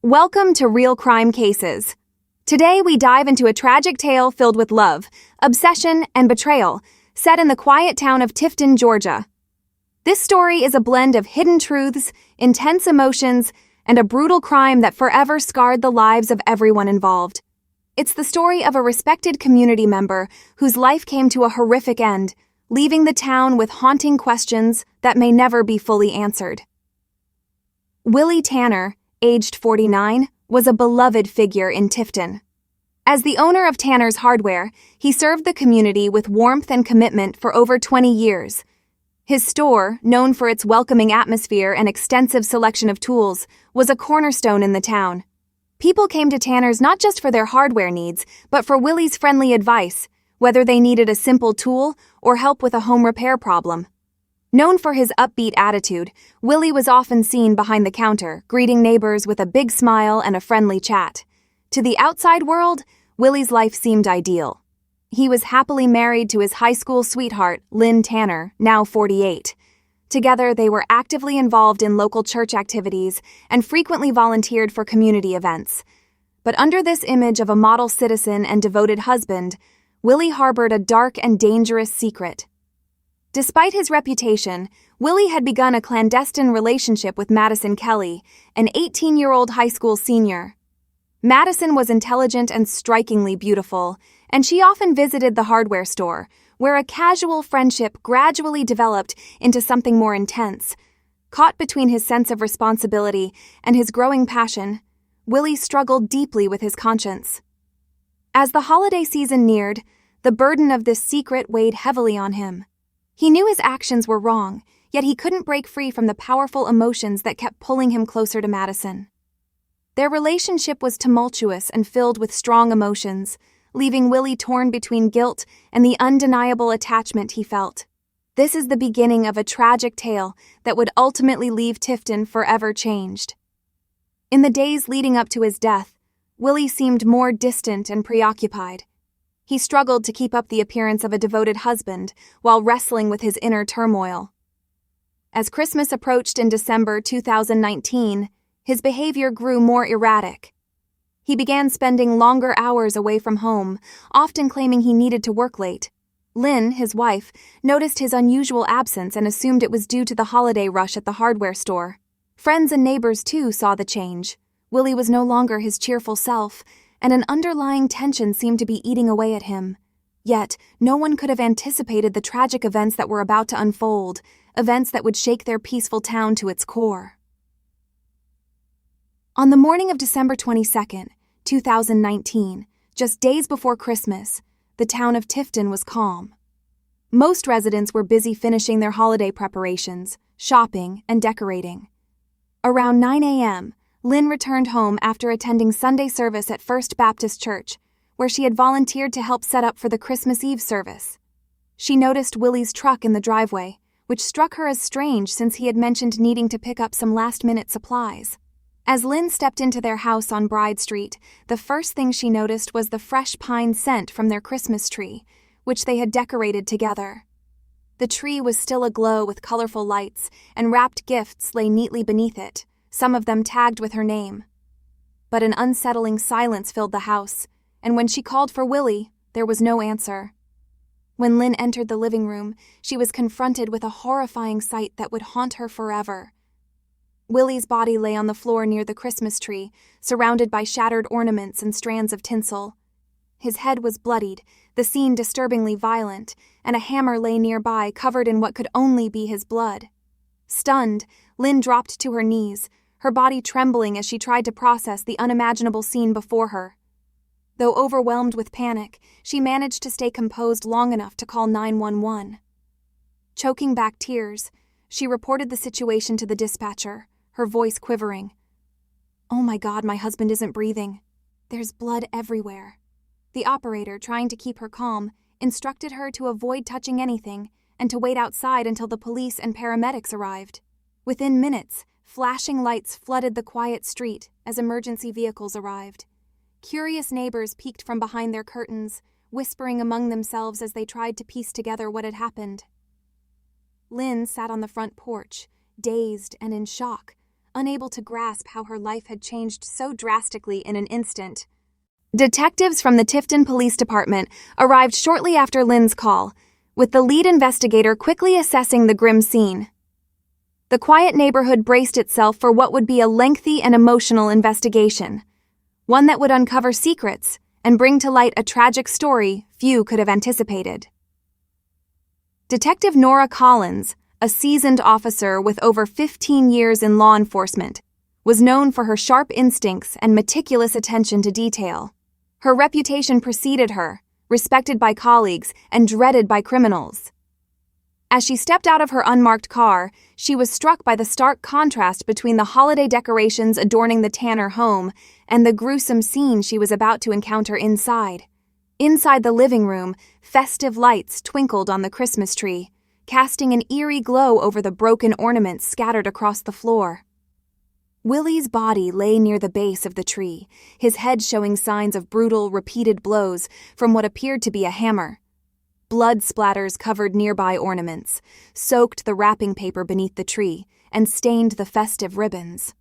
Welcome to Real Crime Cases. Today we dive into a tragic tale filled with love, obsession, and betrayal, set in the quiet town of Tifton, Georgia. This story is a blend of hidden truths, intense emotions, and a brutal crime that forever scarred the lives of everyone involved. It's the story of a respected community member whose life came to a horrific end, leaving the town with haunting questions that may never be fully answered. Willie Tanner, aged 49, was a beloved figure in Tifton. As the owner of Tanner's Hardware, he served the community with warmth and commitment for over 20 years. His store, known for its welcoming atmosphere and extensive selection of tools, was a cornerstone in the town. People came to Tanner's not just for their hardware needs, but for Willie's friendly advice, whether they needed a simple tool or help with a home repair problem. Known for his upbeat attitude, Willie was often seen behind the counter, greeting neighbors with a big smile and a friendly chat. To the outside world, Willie's life seemed ideal. He was happily married to his high school sweetheart, Lynn Tanner, now 48. Together, they were actively involved in local church activities and frequently volunteered for community events. But under this image of a model citizen and devoted husband, Willie harbored a dark and dangerous secret. Despite his reputation, Willie had begun a clandestine relationship with Madison Kelly, an 18-year-old high school senior. Madison was intelligent and strikingly beautiful, and she often visited the hardware store, where a casual friendship gradually developed into something more intense. Caught between his sense of responsibility and his growing passion, Willie struggled deeply with his conscience. As the holiday season neared, the burden of this secret weighed heavily on him. He knew his actions were wrong, yet he couldn't break free from the powerful emotions that kept pulling him closer to Madison. Their relationship was tumultuous and filled with strong emotions, leaving Willie torn between guilt and the undeniable attachment he felt. This is the beginning of a tragic tale that would ultimately leave Tifton forever changed. In the days leading up to his death, Willie seemed more distant and preoccupied. He struggled to keep up the appearance of a devoted husband while wrestling with his inner turmoil. As Christmas approached in December 2019, his behavior grew more erratic. He began spending longer hours away from home, often claiming he needed to work late. Lynn, his wife, noticed his unusual absence and assumed it was due to the holiday rush at the hardware store. Friends and neighbors, too, saw the change. Willie was no longer his cheerful self, and an underlying tension seemed to be eating away at him. Yet, no one could have anticipated the tragic events that were about to unfold, events that would shake their peaceful town to its core. On the morning of December 22, 2019, just days before Christmas, the town of Tifton was calm. Most residents were busy finishing their holiday preparations, shopping, and decorating. Around 9 a.m., Lynn returned home after attending Sunday service at First Baptist Church, where she had volunteered to help set up for the Christmas Eve service. She noticed Willie's truck in the driveway, which struck her as strange since he had mentioned needing to pick up some last-minute supplies. As Lynn stepped into their house on Bride Street, the first thing she noticed was the fresh pine scent from their Christmas tree, which they had decorated together. The tree was still aglow with colorful lights, and wrapped gifts lay neatly beneath it, some of them tagged with her name. But an unsettling silence filled the house, and when she called for Willie, there was no answer. When Lynn entered the living room, she was confronted with a horrifying sight that would haunt her forever. Willie's body lay on the floor near the Christmas tree, surrounded by shattered ornaments and strands of tinsel. His head was bloodied, the scene disturbingly violent, and a hammer lay nearby covered in what could only be his blood. Stunned, Lynn dropped to her knees, her body trembling as she tried to process the unimaginable scene before her. Though overwhelmed with panic, she managed to stay composed long enough to call 911. Choking back tears, she reported the situation to the dispatcher, her voice quivering. "Oh my God, my husband isn't breathing. There's blood everywhere." The operator, trying to keep her calm, instructed her to avoid touching anything and to wait outside until the police and paramedics arrived. Within minutes, flashing lights flooded the quiet street as emergency vehicles arrived. Curious neighbors peeked from behind their curtains, whispering among themselves as they tried to piece together what had happened. Lynn sat on the front porch, dazed and in shock, unable to grasp how her life had changed so drastically in an instant. Detectives from the Tifton Police Department arrived shortly after Lynn's call, with the lead investigator quickly assessing the grim scene. The quiet neighborhood braced itself for what would be a lengthy and emotional investigation, one that would uncover secrets and bring to light a tragic story few could have anticipated. Detective Nora Collins, a seasoned officer with over 15 years in law enforcement, was known for her sharp instincts and meticulous attention to detail. Her reputation preceded her, respected by colleagues and dreaded by criminals. As she stepped out of her unmarked car, she was struck by the stark contrast between the holiday decorations adorning the Tanner home and the gruesome scene she was about to encounter inside. Inside the living room, festive lights twinkled on the Christmas tree, casting an eerie glow over the broken ornaments scattered across the floor. Willie's body lay near the base of the tree, his head showing signs of brutal, repeated blows from what appeared to be a hammer. Blood splatters covered nearby ornaments, soaked the wrapping paper beneath the tree, and stained the festive ribbons.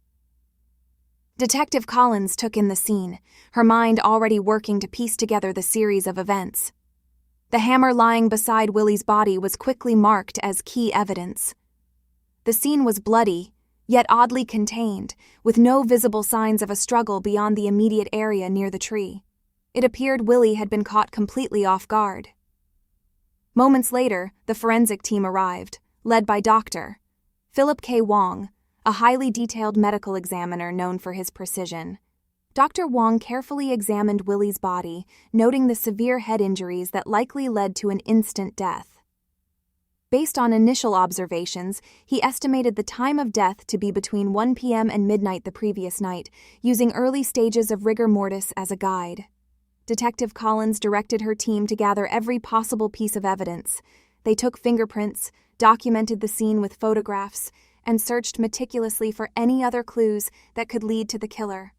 Detective Collins took in the scene, her mind already working to piece together the series of events. The hammer lying beside Willie's body was quickly marked as key evidence. The scene was bloody, yet oddly contained, with no visible signs of a struggle beyond the immediate area near the tree. It appeared Willie had been caught completely off guard. Moments later, the forensic team arrived, led by Dr. Philip K. Wong, a highly detailed medical examiner known for his precision. Dr. Wong carefully examined Willie's body, noting the severe head injuries that likely led to an instant death. Based on initial observations, he estimated the time of death to be between 1 p.m. and midnight the previous night, using early stages of rigor mortis as a guide. Detective Collins directed her team to gather every possible piece of evidence. They took fingerprints, documented the scene with photographs, and searched meticulously for any other clues that could lead to the killer.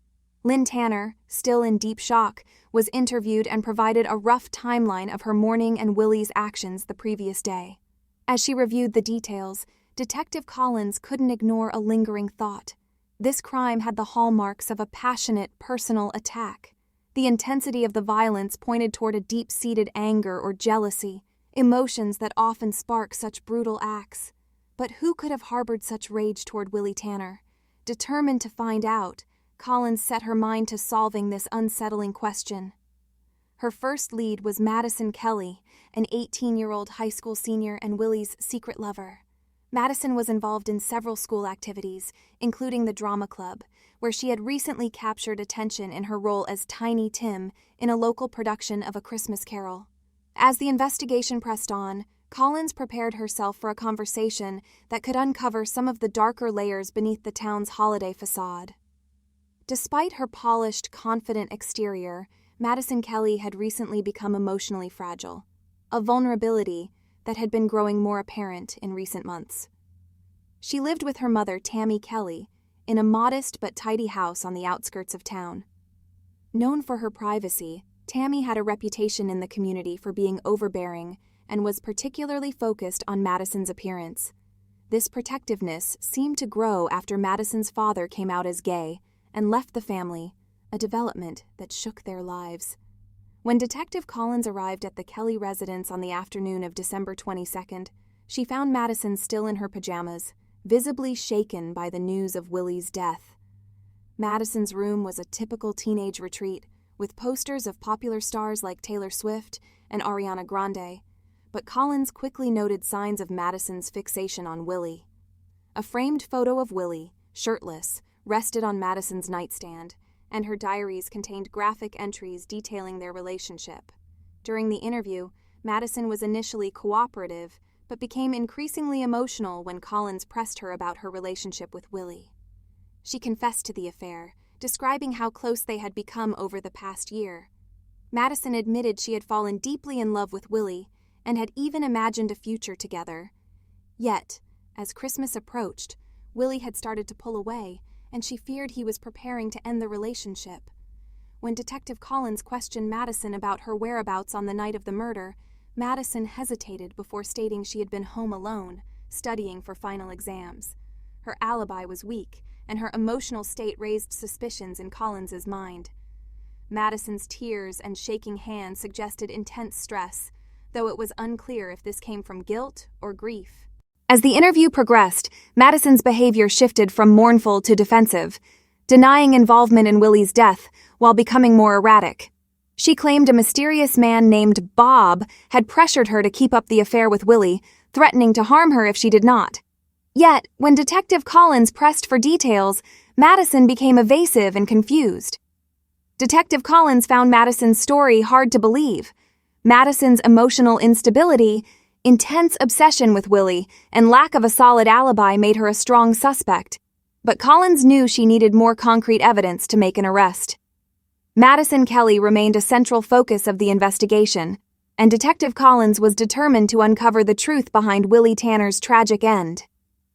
Lynn Tanner, still in deep shock, was interviewed and provided a rough timeline of her morning and Willie's actions the previous day. As she reviewed the details, Detective Collins couldn't ignore a lingering thought. This crime had the hallmarks of a passionate, personal attack. The intensity of the violence pointed toward a deep-seated anger or jealousy, emotions that often spark such brutal acts. But who could have harbored such rage toward Willie Tanner? Determined to find out, Collins set her mind to solving this unsettling question. Her first lead was Madison Kelly, an 18-year-old high school senior and Willie's secret lover. Madison was involved in several school activities, including the drama club, where she had recently captured attention in her role as Tiny Tim in a local production of A Christmas Carol. As the investigation pressed on, Collins prepared herself for a conversation that could uncover some of the darker layers beneath the town's holiday facade. Despite her polished, confident exterior, Madison Kelly had recently become emotionally fragile, a vulnerability that had been growing more apparent in recent months. She lived with her mother, Tammy Kelly, in a modest but tidy house on the outskirts of town. Known for her privacy, Tammy had a reputation in the community for being overbearing and was particularly focused on Madison's appearance. This protectiveness seemed to grow after Madison's father came out as gay and left the family, a development that shook their lives. When Detective Collins arrived at the Kelly residence on the afternoon of December 22nd, she found Madison still in her pajamas, visibly shaken by the news of Willie's death. Madison's room was a typical teenage retreat, with posters of popular stars like Taylor Swift and Ariana Grande, but Collins quickly noted signs of Madison's fixation on Willie. A framed photo of Willie, shirtless, rested on Madison's nightstand, and her diaries contained graphic entries detailing their relationship. During the interview, Madison was initially cooperative, but became increasingly emotional when Collins pressed her about her relationship with Willie. She confessed to the affair, describing how close they had become over the past year. Madison admitted she had fallen deeply in love with Willie and had even imagined a future together. Yet, as Christmas approached, Willie had started to pull away, and she feared he was preparing to end the relationship. When Detective Collins questioned Madison about her whereabouts on the night of the murder, Madison hesitated before stating she had been home alone, studying for final exams. Her alibi was weak, and her emotional state raised suspicions in Collins's mind. Madison's tears and shaking hands suggested intense stress, though it was unclear if this came from guilt or grief. As the interview progressed, Madison's behavior shifted from mournful to defensive, denying involvement in Willie's death while becoming more erratic. She claimed a mysterious man named Bob had pressured her to keep up the affair with Willie, threatening to harm her if she did not. Yet, when Detective Collins pressed for details, Madison became evasive and confused. Detective Collins found Madison's story hard to believe. Madison's emotional instability, intense obsession with Willie, and lack of a solid alibi made her a strong suspect. But Collins knew she needed more concrete evidence to make an arrest. Madison Kelly remained a central focus of the investigation, and Detective Collins was determined to uncover the truth behind Willie Tanner's tragic end.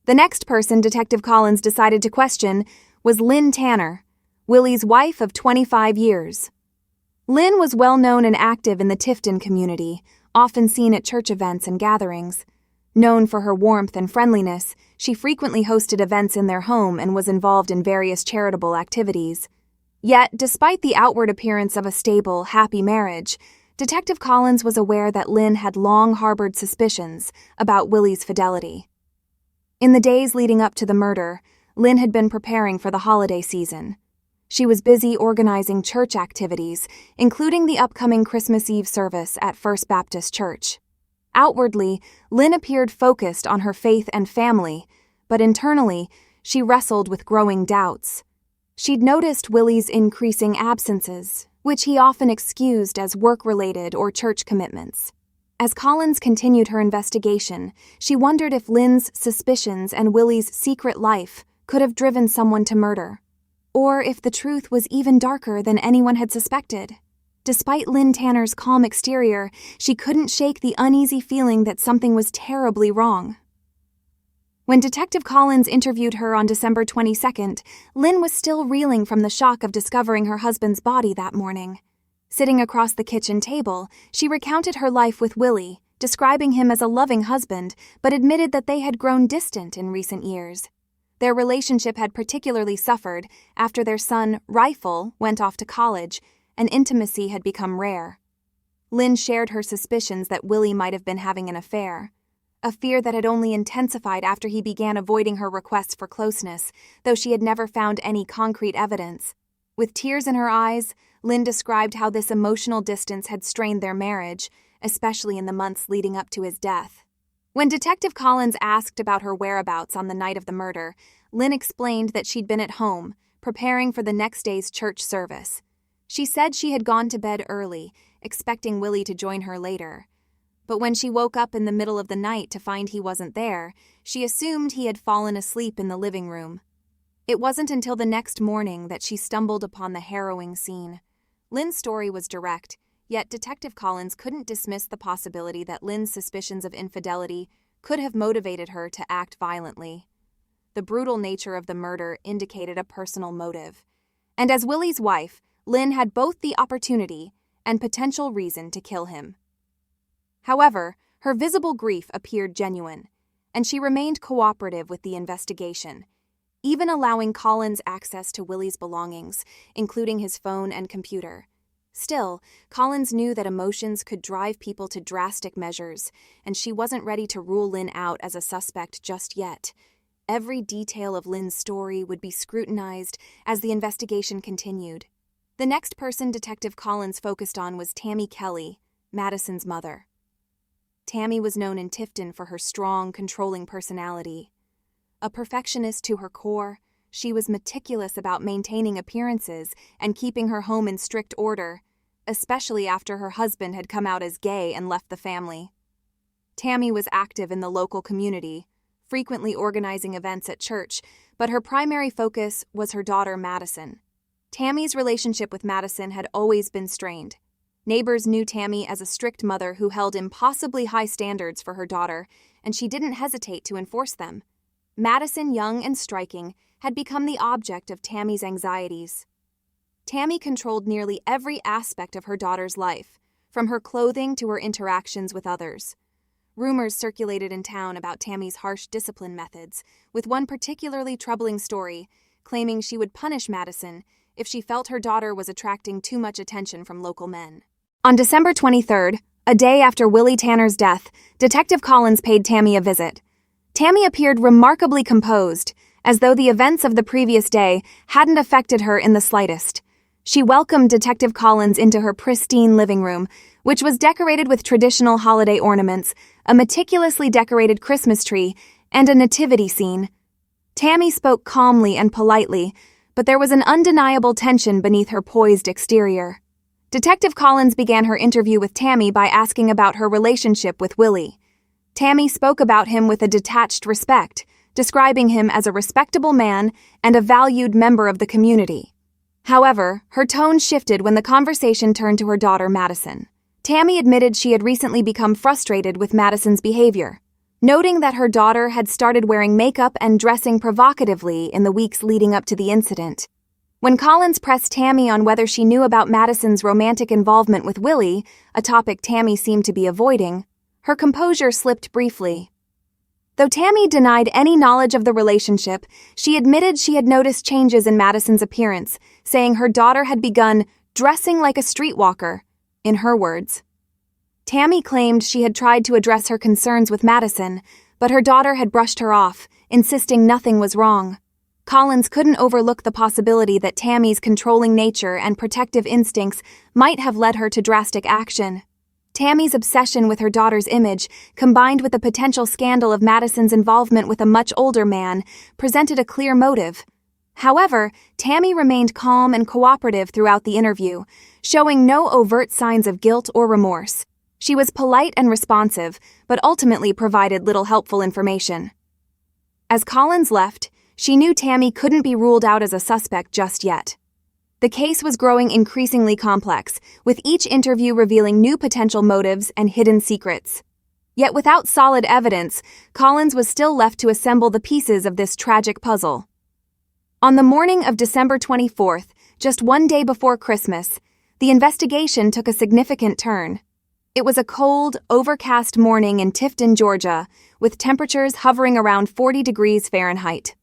The next person Detective Collins decided to question was Lynn Tanner, Willie's wife of 25 years. Lynn was well known and active in the Tifton community, often seen at church events and gatherings. Known for her warmth and friendliness, she frequently hosted events in their home and was involved in various charitable activities. Yet, despite the outward appearance of a stable, happy marriage, Detective Collins was aware that Lynn had long harbored suspicions about Willie's fidelity. In the days leading up to the murder, Lynn had been preparing for the holiday season. She was busy organizing church activities, including the upcoming Christmas Eve service at First Baptist Church. Outwardly, Lynn appeared focused on her faith and family, but internally, she wrestled with growing doubts. She'd noticed Willie's increasing absences, which he often excused as work-related or church commitments. As Collins continued her investigation, she wondered if Lynn's suspicions and Willie's secret life could have driven someone to murder, or if the truth was even darker than anyone had suspected. Despite Lynn Tanner's calm exterior, she couldn't shake the uneasy feeling that something was terribly wrong. When Detective Collins interviewed her on December 22nd, Lynn was still reeling from the shock of discovering her husband's body that morning. Sitting across the kitchen table, she recounted her life with Willie, describing him as a loving husband, but admitted that they had grown distant in recent years. Their relationship had particularly suffered after their son, Rifle, went off to college, and intimacy had become rare. Lynn shared her suspicions that Willie might have been having an affair, a fear that had only intensified after he began avoiding her requests for closeness, though she had never found any concrete evidence. With tears in her eyes, Lynn described how this emotional distance had strained their marriage, especially in the months leading up to his death. When Detective Collins asked about her whereabouts on the night of the murder, Lynn explained that she'd been at home, preparing for the next day's church service. She said she had gone to bed early, expecting Willie to join her later. But when she woke up in the middle of the night to find he wasn't there, she assumed he had fallen asleep in the living room. It wasn't until the next morning that she stumbled upon the harrowing scene. Lynn's story was direct, yet Detective Collins couldn't dismiss the possibility that Lynn's suspicions of infidelity could have motivated her to act violently. The brutal nature of the murder indicated a personal motive. And as Willie's wife, Lynn had both the opportunity and potential reason to kill him. However, her visible grief appeared genuine, and she remained cooperative with the investigation, even allowing Collins access to Willie's belongings, including his phone and computer. Still, Collins knew that emotions could drive people to drastic measures, and she wasn't ready to rule Lynn out as a suspect just yet. Every detail of Lynn's story would be scrutinized as the investigation continued. The next person Detective Collins focused on was Tammy Kelly, Madison's mother. Tammy was known in Tifton for her strong, controlling personality. A perfectionist to her core, she was meticulous about maintaining appearances and keeping her home in strict order, especially after her husband had come out as gay and left the family. Tammy was active in the local community, frequently organizing events at church, but her primary focus was her daughter Madison. Tammy's relationship with Madison had always been strained. Neighbors knew Tammy as a strict mother who held impossibly high standards for her daughter, and she didn't hesitate to enforce them. Madison, young and striking, had become the object of Tammy's anxieties. Tammy controlled nearly every aspect of her daughter's life, from her clothing to her interactions with others. Rumors circulated in town about Tammy's harsh discipline methods, with one particularly troubling story claiming she would punish Madison if she felt her daughter was attracting too much attention from local men. On December 23rd, a day after Willie Tanner's death, Detective Collins paid Tammy a visit. Tammy appeared remarkably composed, as though the events of the previous day hadn't affected her in the slightest. She welcomed Detective Collins into her pristine living room, which was decorated with traditional holiday ornaments, a meticulously decorated Christmas tree, and a nativity scene. Tammy spoke calmly and politely, but there was an undeniable tension beneath her poised exterior. Detective Collins began her interview with Tammy by asking about her relationship with Willie. Tammy spoke about him with a detached respect, describing him as a respectable man and a valued member of the community. However, her tone shifted when the conversation turned to her daughter Madison. Tammy admitted she had recently become frustrated with Madison's behavior, noting that her daughter had started wearing makeup and dressing provocatively in the weeks leading up to the incident. When Collins pressed Tammy on whether she knew about Madison's romantic involvement with Willie, a topic Tammy seemed to be avoiding, her composure slipped briefly. Though Tammy denied any knowledge of the relationship, she admitted she had noticed changes in Madison's appearance, saying her daughter had begun dressing like a streetwalker, in her words. Tammy claimed she had tried to address her concerns with Madison, but her daughter had brushed her off, insisting nothing was wrong. Collins couldn't overlook the possibility that Tammy's controlling nature and protective instincts might have led her to drastic action. Tammy's obsession with her daughter's image, combined with the potential scandal of Madison's involvement with a much older man, presented a clear motive. However, Tammy remained calm and cooperative throughout the interview, showing no overt signs of guilt or remorse. She was polite and responsive, but ultimately provided little helpful information. As Collins left, she knew Tammy couldn't be ruled out as a suspect just yet. The case was growing increasingly complex, with each interview revealing new potential motives and hidden secrets. Yet without solid evidence, Collins was still left to assemble the pieces of this tragic puzzle. On the morning of December 24th, just one day before Christmas, the investigation took a significant turn. It was a cold, overcast morning in Tifton, Georgia, with temperatures hovering around 40 degrees Fahrenheit.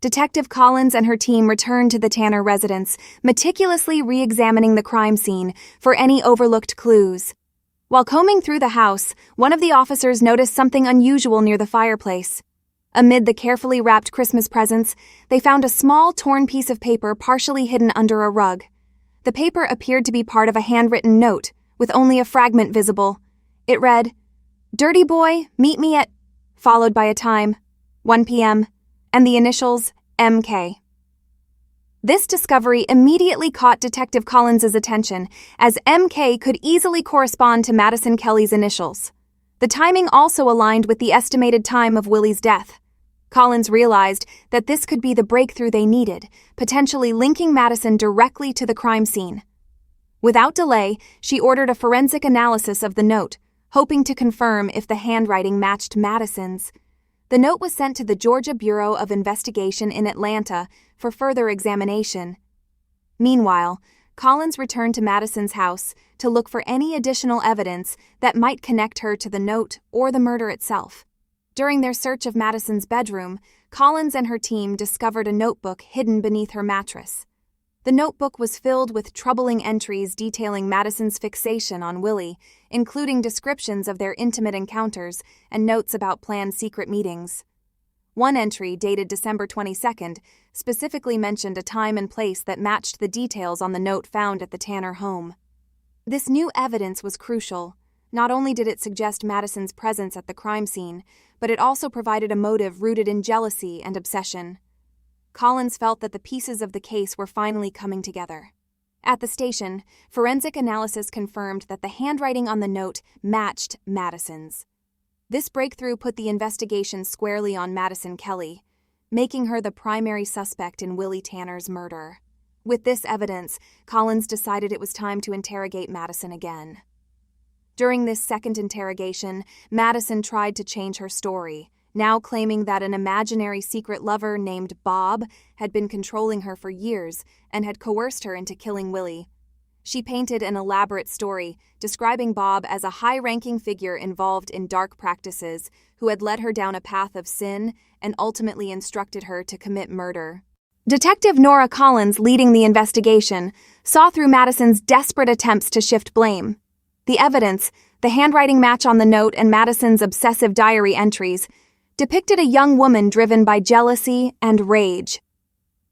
Detective Collins and her team returned to the Tanner residence, meticulously re-examining the crime scene for any overlooked clues. While combing through the house, one of the officers noticed something unusual near the fireplace. Amid the carefully wrapped Christmas presents, they found a small, torn piece of paper partially hidden under a rug. The paper appeared to be part of a handwritten note, with only a fragment visible. It read, "Dirty boy, meet me at," followed by a time, 1 p.m., and the initials MK. This discovery immediately caught Detective Collins's attention, as MK could easily correspond to Madison Kelly's initials. The timing also aligned with the estimated time of Willie's death. Collins realized that this could be the breakthrough they needed, potentially linking Madison directly to the crime scene. Without delay, she ordered a forensic analysis of the note, hoping to confirm if the handwriting matched Madison's. The note was sent to the Georgia Bureau of Investigation in Atlanta for further examination. Meanwhile, Collins returned to Madison's house to look for any additional evidence that might connect her to the note or the murder itself. During their search of Madison's bedroom, Collins and her team discovered a notebook hidden beneath her mattress. The notebook was filled with troubling entries detailing Madison's fixation on Willie, including descriptions of their intimate encounters and notes about planned secret meetings. One entry, dated December 22nd, specifically mentioned a time and place that matched the details on the note found at the Tanner home. This new evidence was crucial. Not only did it suggest Madison's presence at the crime scene, but it also provided a motive rooted in jealousy and obsession. Collins felt that the pieces of the case were finally coming together. At the station, forensic analysis confirmed that the handwriting on the note matched Madison's. This breakthrough put the investigation squarely on Madison Kelly, making her the primary suspect in Willie Tanner's murder. With this evidence, Collins decided it was time to interrogate Madison again. During this second interrogation, Madison tried to change her story, now claiming that an imaginary secret lover named Bob had been controlling her for years and had coerced her into killing Willie. She painted an elaborate story, describing Bob as a high-ranking figure involved in dark practices who had led her down a path of sin and ultimately instructed her to commit murder. Detective Nora Collins, leading the investigation, saw through Madison's desperate attempts to shift blame. The evidence, the handwriting match on the note and Madison's obsessive diary entries, depicted a young woman driven by jealousy and rage.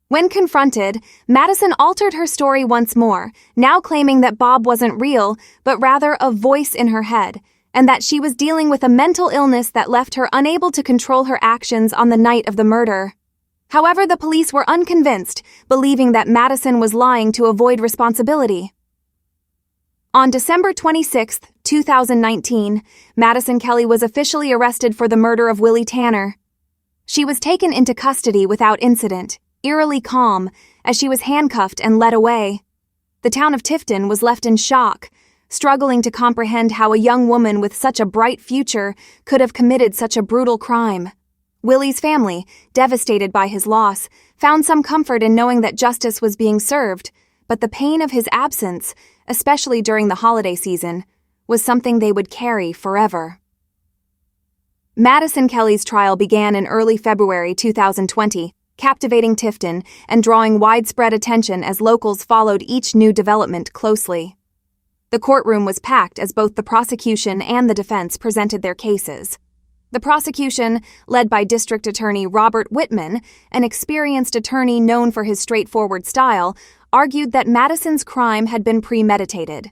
When confronted, Madison altered her story once more, now claiming that Bob wasn't real, but rather a voice in her head, and that she was dealing with a mental illness that left her unable to control her actions on the night of the murder. However, the police were unconvinced, believing that Madison was lying to avoid responsibility. On December 26, 2019, Madison Kelly was officially arrested for the murder of Willie Tanner. She was taken into custody without incident, eerily calm, as she was handcuffed and led away. The town of Tifton was left in shock, struggling to comprehend how a young woman with such a bright future could have committed such a brutal crime. Willie's family, devastated by his loss, found some comfort in knowing that justice was being served, but the pain of his absence, especially during the holiday season, was something they would carry forever. Madison Kelly's trial began in early February 2020, captivating Tifton and drawing widespread attention as locals followed each new development closely. The courtroom was packed as both the prosecution and the defense presented their cases. The prosecution, led by District Attorney Robert Whitman, an experienced attorney known for his straightforward style, argued that Madison's crime had been premeditated.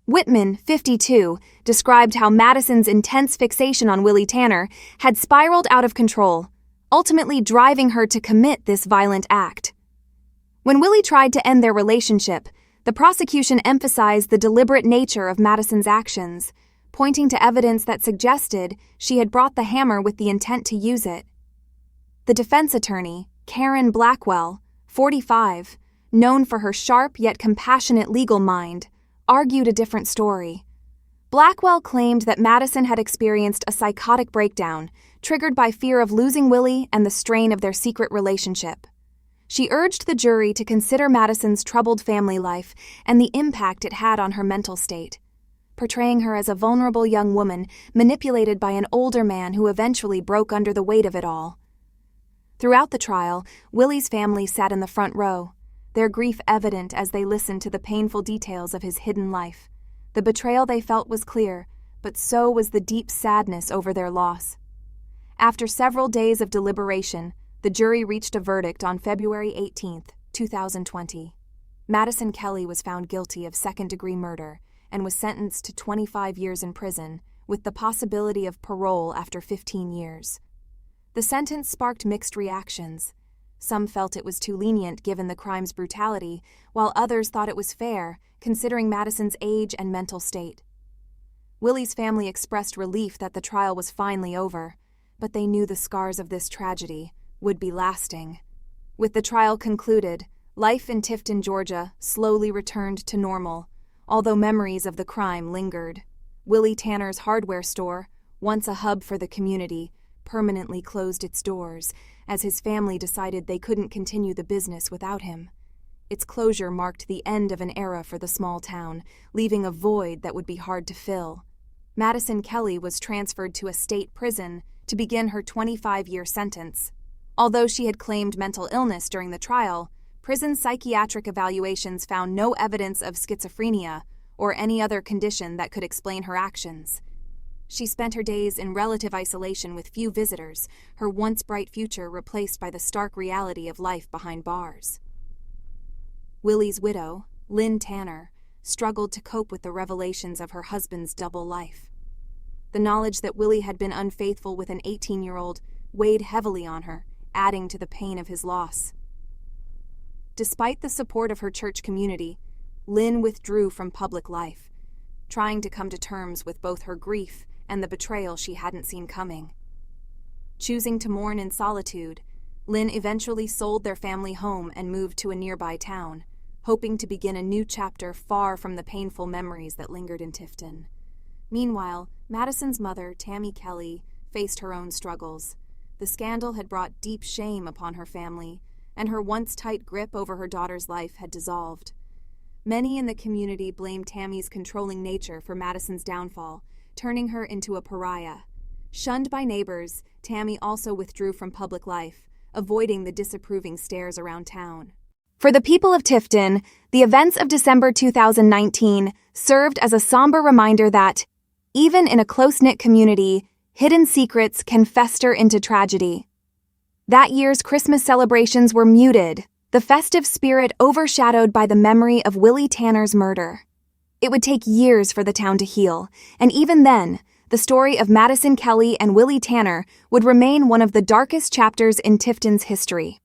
Whitman, 52, described how Madison's intense fixation on Willie Tanner had spiraled out of control, ultimately driving her to commit this violent act. When Willie tried to end their relationship, the prosecution emphasized the deliberate nature of Madison's actions, pointing to evidence that suggested she had brought the hammer with the intent to use it. The defense attorney, Karen Blackwell, 45, known for her sharp yet compassionate legal mind, argued a different story. Blackwell claimed that Madison had experienced a psychotic breakdown, triggered by fear of losing Willie and the strain of their secret relationship. She urged the jury to consider Madison's troubled family life and the impact it had on her mental state, portraying her as a vulnerable young woman manipulated by an older man who eventually broke under the weight of it all. Throughout the trial, Willie's family sat in the front row, their grief evident as they listened to the painful details of his hidden life. The betrayal they felt was clear, but so was the deep sadness over their loss. After several days of deliberation, the jury reached a verdict on February 18, 2020. Madison Kelly was found guilty of second-degree murder and was sentenced to 25 years in prison, with the possibility of parole after 15 years. The sentence sparked mixed reactions. Some felt it was too lenient given the crime's brutality, while others thought it was fair, considering Madison's age and mental state. Willie's family expressed relief that the trial was finally over, but they knew the scars of this tragedy would be lasting. With the trial concluded, life in Tifton, Georgia, slowly returned to normal, although memories of the crime lingered. Willie Tanner's hardware store, once a hub for the community, permanently closed its doors, as his family decided they couldn't continue the business without him. Its closure marked the end of an era for the small town, leaving a void that would be hard to fill. Madison Kelly was transferred to a state prison to begin her 25-year sentence. Although she had claimed mental illness during the trial, prison psychiatric evaluations found no evidence of schizophrenia or any other condition that could explain her actions. She spent her days in relative isolation with few visitors, her once bright future replaced by the stark reality of life behind bars. Willie's widow, Lynn Tanner, struggled to cope with the revelations of her husband's double life. The knowledge that Willie had been unfaithful with an 18-year-old weighed heavily on her, adding to the pain of his loss. Despite the support of her church community, Lynn withdrew from public life, trying to come to terms with both her grief and the betrayal she hadn't seen coming. Choosing to mourn in solitude, Lynn eventually sold their family home and moved to a nearby town, hoping to begin a new chapter far from the painful memories that lingered in Tifton. Meanwhile, Madison's mother, Tammy Kelly, faced her own struggles. The scandal had brought deep shame upon her family, and her once tight grip over her daughter's life had dissolved. Many in the community blamed Tammy's controlling nature for Madison's downfall, turning her into a pariah. Shunned by neighbors, Tammy also withdrew from public life, avoiding the disapproving stares around town. For the people of Tifton, the events of December 2019 served as a somber reminder that, even in a close-knit community, hidden secrets can fester into tragedy. That year's Christmas celebrations were muted, the festive spirit overshadowed by the memory of Willie Tanner's murder. It would take years for the town to heal, and even then, the story of Madison Kelly and Willie Tanner would remain one of the darkest chapters in Tifton's history.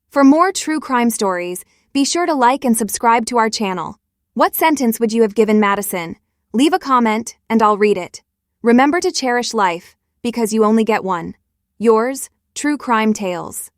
For more true crime stories, be sure to like and subscribe to our channel. What sentence would you have given Madison? Leave a comment, and I'll read it. Remember to cherish life, because you only get one. Yours, True Crime Tales.